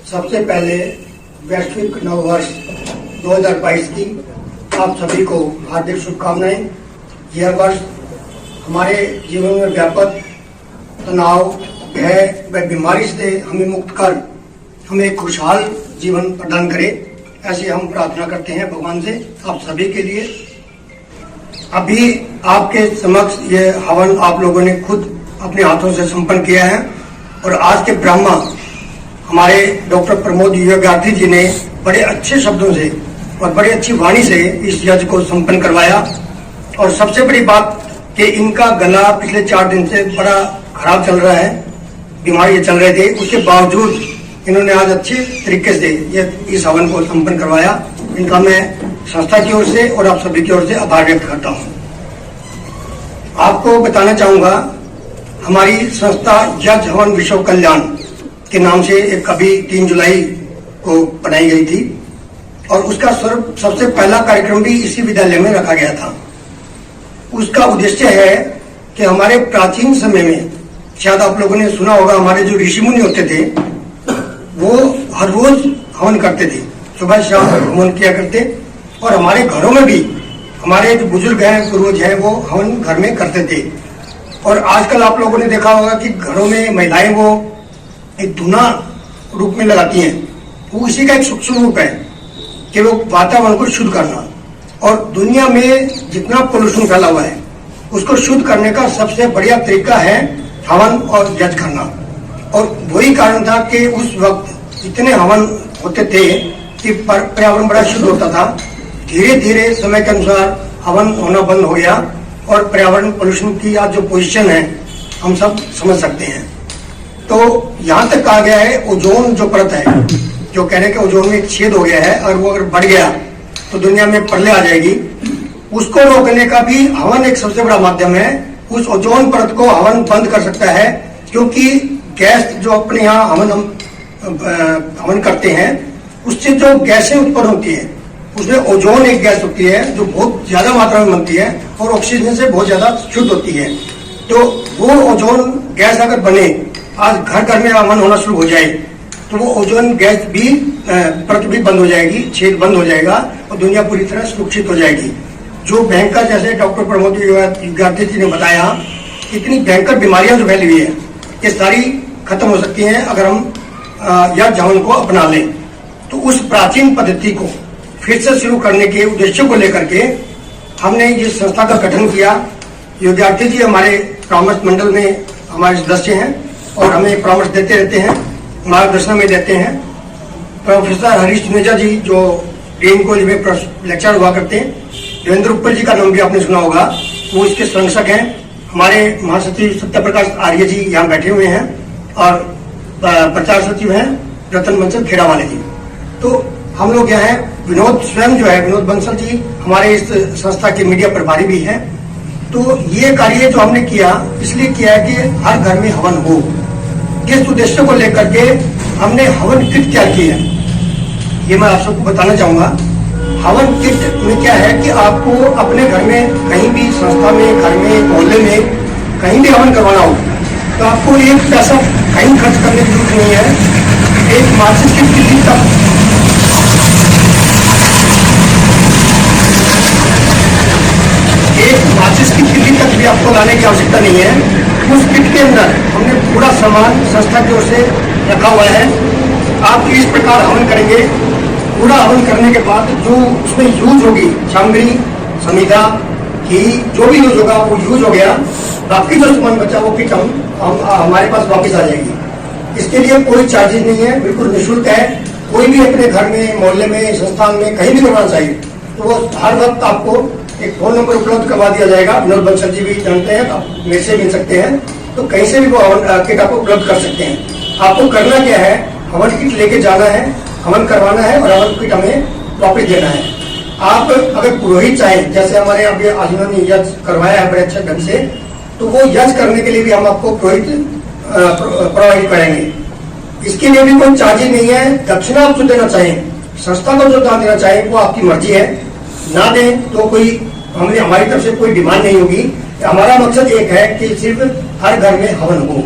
सबसे पहले वैश्विक नववर्ष 2022 की आप सभी को हार्दिक शुभकामनाएं। यह वर्ष हमारे जीवन में व्यापक तनाव, भय व बीमारी से हमें मुक्त कर हमें खुशहाल जीवन प्रदान करे, ऐसे हम प्रार्थना करते हैं भगवान से आप सभी के लिए। अभी आपके समक्ष ये हवन आप लोगों ने खुद अपने हाथों से संपन्न किया है और आज के ब्रह्मा हमारे डॉक्टर प्रमोद योगार्थी जी ने बड़े अच्छे शब्दों से और बड़ी अच्छी वाणी से इस यज्ञ को संपन्न करवाया। और सबसे बड़ी बात कि इनका गला पिछले 4 दिन से बड़ा खराब चल रहा है, बीमारी चल रहे थे, उसके बावजूद इन्होंने आज अच्छे तरीके से ये इस हवन को संपन्न करवाया। इनका मैं संस्था की ओर से और आप सभी की ओर से आभार व्यक्त करता हूँ। आपको बताना चाहूंगा, हमारी संस्था यज्ञ हवन विश्व कल्याण के नाम से एक अभी 3 जुलाई को बनाई गई थी और उसका सबसे पहला कार्यक्रम भी इसी विद्यालय में रखा गया था। उसका उद्देश्य है कि हमारे प्राचीन समय में, शायद आप लोगों ने सुना होगा, हमारे जो ऋषि मुनि होते थे वो हर रोज हवन करते थे, सुबह शाम हवन किया करते। और हमारे घरों में भी हमारे जो बुजुर्ग हैं, पूर्वज हैं, वो हवन घर में करते थे। और आजकल आप लोगों ने देखा होगा कि घरों में महिलाएं वो एक धुना रूप में लगाती हैं। वो इसी का एक सूक्ष्म रूप है कि वो वातावरण को शुद्ध करना। और दुनिया में जितना पोल्यूशन फैला हुआ है उसको शुद्ध करने का सबसे बढ़िया तरीका है हवन और यज्ञ करना। और वही कारण था कि उस वक्त इतने हवन होते थे कि पर्यावरण बड़ा शुद्ध होता था। धीरे धीरे समय के अनुसार हवन होना बंद हो गया और पर्यावरण पोल्यूशन की आज जो पोजीशन है हम सब समझ सकते हैं। तो यहाँ तक कहा गया है ओजोन जो परत है, जो कह रहे हैं कि ओजोन में एक छेद हो गया है और वो अगर बढ़ गया तो दुनिया में प्रलय आ जाएगी। उसको रोकने का भी हवन एक सबसे बड़ा माध्यम है। उस ओजोन परत को हवन बंद कर सकता है, क्योंकि गैस जो अपने यहाँ हवन करते हैं उससे जो गैसें उत्पन्न होती है उसमें ओजोन एक गैस होती है जो बहुत ज्यादा मात्रा में बनती है और ऑक्सीजन से बहुत ज्यादा शुद्ध होती है। तो वो ओजोन गैस अगर बने, आज घर घर में हवन होना शुरू हो जाए तो वो ओजोन गैस भी परत भी बंद हो जाएगी, छेद बंद हो जाएगा और दुनिया पूरी तरह सुरक्षित हो जाएगी। जो भयंकर, जैसे डॉक्टर प्रमोद योगार्थी जी ने बताया, इतनी भयंकर बीमारियां जो फैली हुई है ये सारी खत्म हो सकती हैं अगर हम यज्ञ हवन को अपना लें। तो उस प्राचीन पद्धति को फिर से शुरू करने के उद्देश्य को लेकर के हमने इस संस्था का गठन किया। योगार्थी जी हमारे परामर्श मंडल में हमारे सदस्य हैं और हमें परामर्श देते रहते हैं, मार्गदर्शन में देते हैं। प्रोफेसर हरीश जुनेजा जी जो डीएम कॉलेज में लेक्चर हुआ करते हैं, देवेंद्र उप्पल जी का नाम भी आपने सुना होगा, वो इसके संरक्षक हैं। हमारे महासचिव सत्य प्रकाश आर्य जी यहाँ बैठे हुए हैं और प्रचार सचिव हैं रतन बंसल खेड़ा वाले जी। तो हम लोग यहाँ हैं। विनोद स्वयं जो है, विनोद बंसल जी हमारे इस संस्था के मीडिया प्रभारी भी हैं। तो ये कार्य जो हमने किया इसलिए किया है कि हर घर में हवन हो। इस उद्देश्य को लेकर के हमने हवन किट तैयार की है, ये मैं आप सबको बताना चाहूंगा। हवन किट में क्या है कि आपको अपने घर में, कहीं भी संस्था में, घर में, मोहल्ले में कहीं भी हवन करवाना हो तो आपको एक पैसा कहीं खर्च करने की जरूरत नहीं है। एक मासिक किट की तक माचिस की किट तक भी आपको लाने की आवश्यकता नहीं है। उस किट के अंदर हमने पूरा सामान संस्था की ओर से रखा हुआ है। आप इस प्रकार हवन करेंगे। पूरा हवन करने के बाद जो उसमें यूज होगी सामग्री, समिधा, घी, जो भी यूज होगा वो यूज हो गया। बाकी जो सामान बचा वो किट हमारे पास वापस आ जाएगी। इसके लिए कोई चार्जेस नहीं है, बिल्कुल निःशुल्क है। कोई भी अपने घर में, मोहल्ले में, संस्थान में कहीं भी करवाना चाहिए तो वो हर वक्त आपको एक फोन नंबर उपलब्ध करवा दिया जाएगा। विनोद बंसल जी भी जानते हैं, आप मेरे से मिल सकते हैं, तो कहीं से भी वो हवन किट आपको उपलब्ध कर सकते हैं। आपको करना क्या है, हवन किट लेके जाना है, हवन करवाना है और हवन किट हमें वापस देना है। आप अगर पुरोहित चाहें, जैसे हमारे यहाँ पे आज उन्होंने यज्ञ करवाया है बड़े अच्छे ढंग से, तो वो यज्ञ करने के लिए भी हम आपको पुरोहित प्रोवाइड करेंगे। इसके लिए भी कोई चार्जेस नहीं है। दक्षिणा आप जो देना चाहें, संस्था को जो दान देना चाहें वो आपकी मर्जी है, ना दें तो कोई हमारी तरफ से कोई डिमांड नहीं होगी। हमारा मकसद एक है कि सिर्फ हर घर में हवन हो।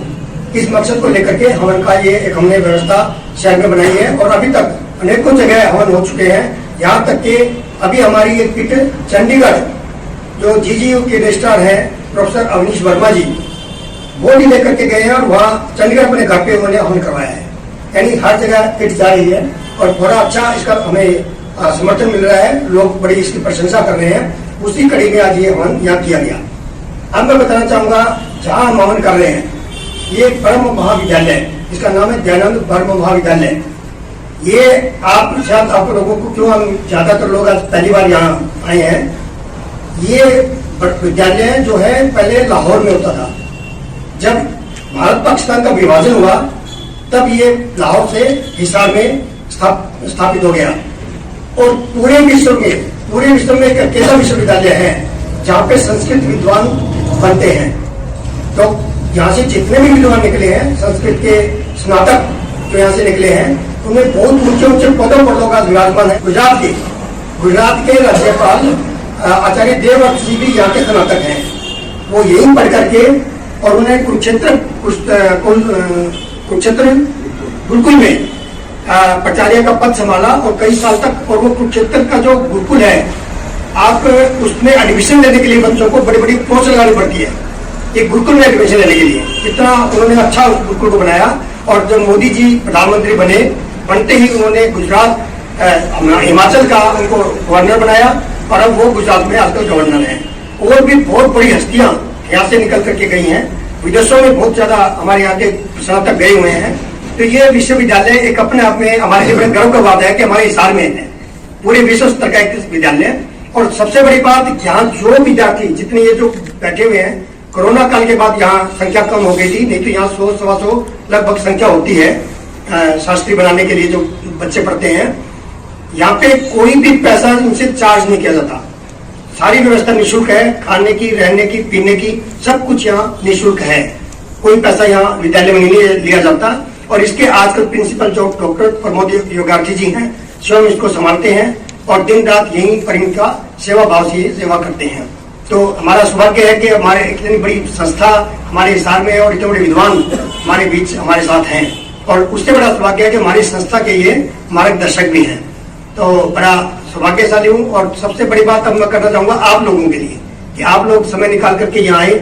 इस मकसद को लेकर के हवन का ये एक हमने व्यवस्था शहर में बनाई है और अभी तक अनेकों जगह हवन हो चुके हैं। यहाँ तक कि अभी हमारी एक किट चंडीगढ़ जो जीजीयू के रजिस्ट्रार हैं प्रोफेसर अवनीश वर्मा जी, वो भी लेकर के गए हैं और वहाँ चंडीगढ़ अपने घर पे उन्होंने हवन करवाया है। यानी हर जगह किट जा रही है और थोड़ा अच्छा इसका हमें समर्थन मिल रहा है, लोग बड़ी इसकी प्रशंसा कर रहे हैं। उसी कड़ी में आज ये हवन यहाँ किया गया। अब मैं बताना चाहूंगा, जहाँ हम हवन कर रहे हैं ये ब्रह्म महाविद्यालय, इसका नाम है दयानंद ब्रह्म महाविद्यालय। ये आप शायद आप लोगों को क्यों, हम ज्यादातर लोग आज पहली बार यहाँ आए हैं। ये विद्यालय जो है पहले लाहौर में होता था। जब भारत पाकिस्तान का विभाजन हुआ तब ये लाहौर से हिसार में स्थापित हो गया और पूरे विश्व में एक अकेला विश्वविद्यालय है जहाँ पे संस्कृत विद्वान बनते हैं। तो यहाँ से जितने भी विद्वान निकले हैं, संस्कृत के स्नातक जो यहाँ से निकले हैं, उन्हें बहुत ऊंचे ऊंचे पदों पर लोग आज विराजमान है। गुजरात के राज्यपाल आचार्य देवव्रत जी भी यहाँ के स्नातक हैं। वो यहीं पढ़ करके और उन्हें कुरुक्षेत्र गुरुकुल में प्राचार्य का पद संभाला और कई साल तक। और वो कुरुक्षेत्र का जो गुरुकुल है, आप उसमें एडमिशन लेने के लिए बच्चों को बड़ी बड़ी पोस्ट लगानी पड़ती है एक गुरुकुल में एडमिशन लेने के लिए। इतना उन्होंने अच्छा उस गुरुकुल को बनाया। और जब मोदी जी प्रधानमंत्री बनते ही उन्होंने गुजरात हिमाचल का उनको गवर्नर बनाया और अब वो गुजरात में आजकल गवर्नर हैं। और भी बहुत बड़ी हस्तियां यहाँ से निकल करके गई हैं। विदेशों में बहुत ज्यादा हमारे यहाँ के स्नातक गए हुए हैं। तो ये विश्वविद्यालय एक अपने आप में हमारे लिए बड़े गर्व का बात है कि हमारे हिसार में है पूरे विश्व स्तर का एक विद्यालय। और सबसे बड़ी बात, यहाँ जो विद्यार्थी जितने ये जो बैठे हुए हैं, कोरोना काल के बाद यहाँ संख्या कम हो गई थी, नहीं तो यहाँ 100-125 लगभग संख्या होती है शास्त्री बनाने के लिए जो बच्चे पढ़ते हैं। यहाँ पे कोई भी पैसा इनसे चार्ज नहीं किया जाता। सारी व्यवस्था निःशुल्क है, खाने की, रहने की, पीने की, सब कुछ यहाँ निःशुल्क है। कोई पैसा यहाँ विद्यालय में नहीं लिया जाता। और इसके आजकल प्रिंसिपल जो डॉक्टर प्रमोद योगार्थी जी हैं, स्वयं इसको संभालते हैं और दिन रात यहीं पर इनका सेवा भाव से सेवा करते हैं। तो हमारा सौभाग्य है कि हमारे इतनी बड़ी संस्था हमारे हिसार में और इतने बड़े विद्वान हमारे बीच हमारे साथ हैं। और उससे बड़ा सौभाग्य है कि हमारी संस्था के ये मार्गदर्शक भी हैं। तो बड़ा सौभाग्यशाली हूँ। और सबसे बड़ी बात अब मैं करना चाहूंगा आप लोगों के लिए कि आप लोग समय निकाल करके यहाँ आए।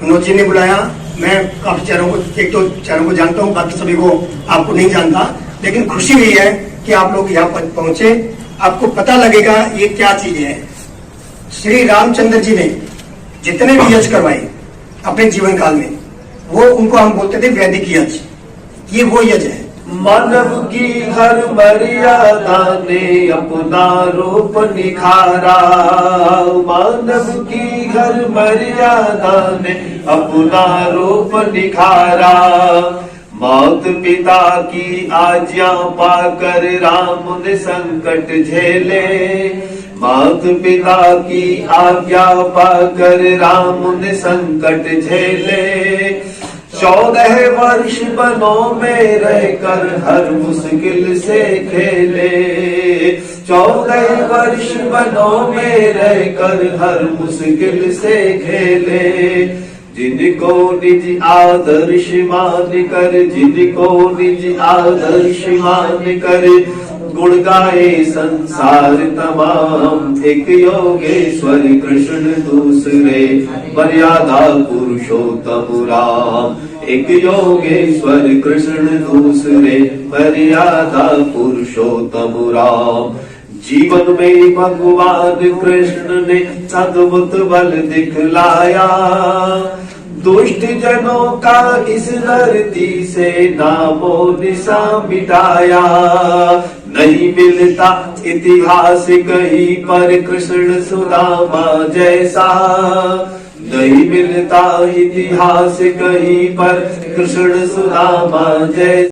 विनोद जी ने बुलाया, मैं काफी चेहरों को, एक तो चेहरों को जानता हूँ, बाकी सभी को आपको नहीं जानता, लेकिन खुशी हुई है कि आप लोग यहाँ पर पहुंचे। आपको पता लगेगा ये क्या चीज है। श्री रामचंद्र जी ने जितने भी यज्ञ करवाए अपने जीवन काल में, वो उनको हम बोलते थे वैदिक यज्ञ। ये वो यज्ञ है। मानव की हर मर्यादा ने अपना रूप निखारा, मानव की हर मर्यादा ने अपना रूप निखारा। मात पिता की आज्ञा पाकर राम ने संकट झेले, मात पिता की आज्ञा पाकर राम ने संकट झेले। 14 वर्ष वनों में रहकर हर मुश्किल से खेले, 14 वर्ष वनों में रहकर हर मुश्किल से खेले। जिनको निज आदर्श मान कर, जिनको निज आदर्श मान कर गुण गाए संसार तमाम। एक योगेश्वर कृष्ण दूसरे मर्यादा पुरुषोत्तम राम, एक योगेश्वर कृष्ण दूसरे मर्यादा पुरुषोत्तम राम। जीवन में भगवान कृष्ण ने अद्भुत बल दिखलाया, दुष्ट जनों का इस धरती से नामो निशा मिटाया। नहीं मिलता इतिहास कहीं पर कृष्ण सुदामा जैसा, नहीं मिलता इतिहास कहीं पर कृष्ण सुदामा जैसा।